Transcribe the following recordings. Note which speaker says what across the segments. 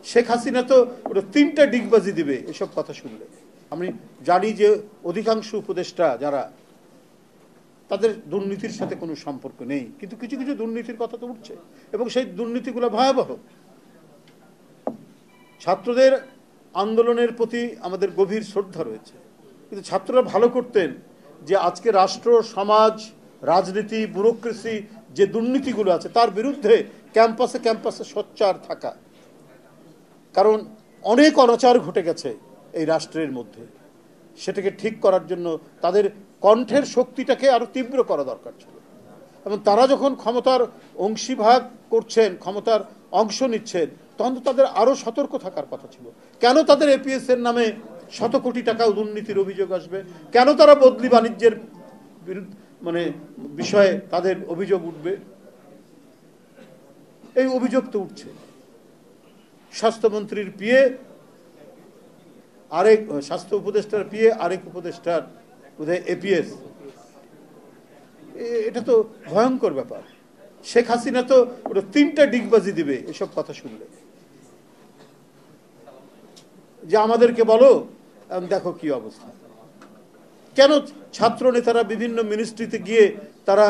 Speaker 1: শেখ হাসিনা তো ওটা 3টা ডিগবাজি দিবে এসব কথা শুনলে। আমি জানি যে অধিকাংশ উপদেষ্টা যারা, তাদের দুর্নীতির সাথে কোনো সম্পর্ক নেই, কিন্তু কিছু কিছু দুর্নীতির কথা তো উঠছে এবং সেই দুর্নীতিগুলো ভয়াবহ। ছাত্রদের আন্দোলনের প্রতি আমাদের গভীর শ্রদ্ধা রয়েছে, কিন্তু ছাত্ররা ভালো করতেন যে আজকে রাষ্ট্র, সমাজ, রাজনীতি, ব্যুরোক্রেসি যে দুর্নীতিগুলো আছে তার বিরুদ্ধে ক্যাম্পাসে ক্যাম্পাসে সোচ্চার থাকা। কারণ অনেক অনাচার ঘটে গেছে এই রাষ্ট্রের মধ্যে, সেটাকে ঠিক করার জন্য তাদের কণ্ঠের শক্তিটাকে আরো তীব্র করা দরকার ছিল। এবং তারা যখন ক্ষমতার অংশীভাগ করছেন, ক্ষমতার অংশ নিচ্ছেন, তখন তো তাদের আরো সতর্ক থাকার কথা ছিল। কেন তাদের এপিএস এর নামে শত কোটি টাকা দুর্নীতির অভিযোগ আসবে? কেন তারা বদলি বাণিজ্যের বিষয়ে তাদের অভিযোগ উঠবে? এই অভিযোগ তো উঠছে। স্বাস্থ্যমন্ত্রীর পিএ আরেক, স্বাস্থ্য উপদেষ্টার পিএ আরেক উপদেষ্টার বোধহয় এপিএস। এটা তো ভয়ঙ্কর ব্যাপার। শেখ হাসিনা তো ওটা 3টা ডিগবাজি দিবে এসব কথা শুনলে, যে আমাদেরকে বলো দেখো কি অবস্থা। কেন ছাত্র নেতারা বিভিন্ন মিনিস্ট্রিতে গিয়ে তারা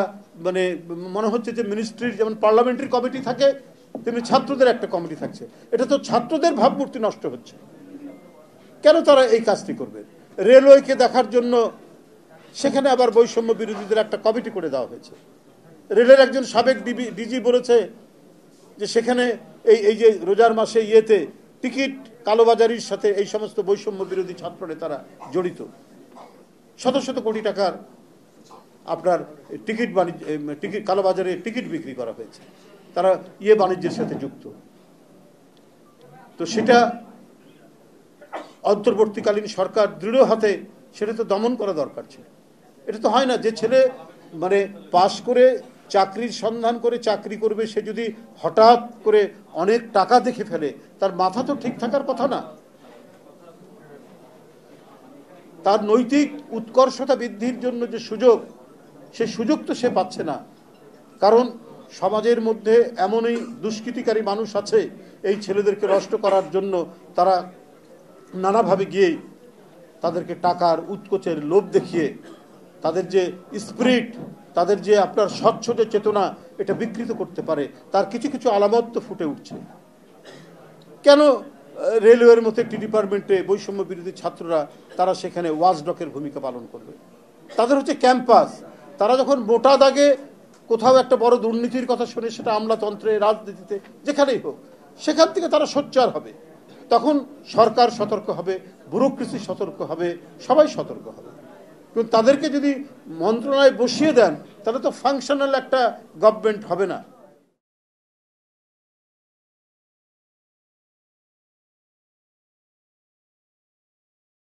Speaker 1: মনে হচ্ছে যে মিনিস্ট্রির যেমন পার্লামেন্টারি কমিটি থাকে তেমনি ছাত্রদের একটা কমিটি থাকছে। এটা তো ছাত্রদের ভাবমূর্তি নষ্ট হচ্ছে। কেন তারা এই কাজটি করবে? রেলওয়েকে দেখার জন্য সেখানে আবার বৈষম্য বিরোধীদের একটা কমিটি করে দেওয়া হয়েছে। রেলের একজন সাবেক ডিজি বলেছে যে সেখানে এই যে রোজার মাসে টিকিট কালোবাজারির সাথে এই সমস্ত বৈষম্য বিরোধী ছাত্র নেতারা জড়িত। শত শত কোটি টাকার আপনার টিকিট কালোবাজারে টিকিট বিক্রি করা হয়েছে, তারা বাণিজ্যের সাথে যুক্ত। তো সেটা অন্তর্বর্তীকালীন সরকার দৃঢ় হাতে সেটা তো দমন করা দরকার ছিল। এটা তো হয় না যে ছেলে পাশ করে চাকরির সন্ধান করে চাকরি করবে, সে যদি হঠাৎ করে অনেক টাকা দেখে ফেলে, তার মাথা তো ঠিক থাকার কথা না। তার নৈতিক উৎকর্ষতা বৃদ্ধির জন্য যে সুযোগ, সেই সুযোগ তো সে পাচ্ছে না। কারণ সমাজের মধ্যে এমনই দুষ্কৃতিকারী মানুষ আছে, এই ছেলেদেরকে নষ্ট করার জন্য তারা নানাভাবে গিয়ে তাদেরকে টাকার উৎকোচের লোভ দেখিয়ে তাদের যে স্পিরিট, তাদের যে আপনার স্বচ্ছ যে চেতনা, এটা বিকৃত করতে পারে। তার কিছু কিছু আলামত তো ফুটে উঠছে। কেন রেলওয়ের মতো একটি ডিপার্টমেন্টে বৈষম্য বিরোধী ছাত্ররা তারা সেখানে ওয়াচডগের ভূমিকা পালন করবে? তাদের হচ্ছে ক্যাম্পাস। তারা যখন মোটা দাগে কোথাও একটা বড় দুর্নীতির কথা শুনে, সেটা আমলাতন্ত্রে, রাজনীতিতে, যেখানেই হোক, সেখান থেকে তারা সোচ্চার হবে। তখন সরকার সতর্ক হবে, ব্যুরোক্রেসি সতর্ক হবে, সবাই সতর্ক হবে। কিন্তু তাদেরকে যদি মন্ত্রণালয়ে বসিয়ে দেন, তাহলে তো ফাংশনাল একটা গভর্নমেন্ট হবে না।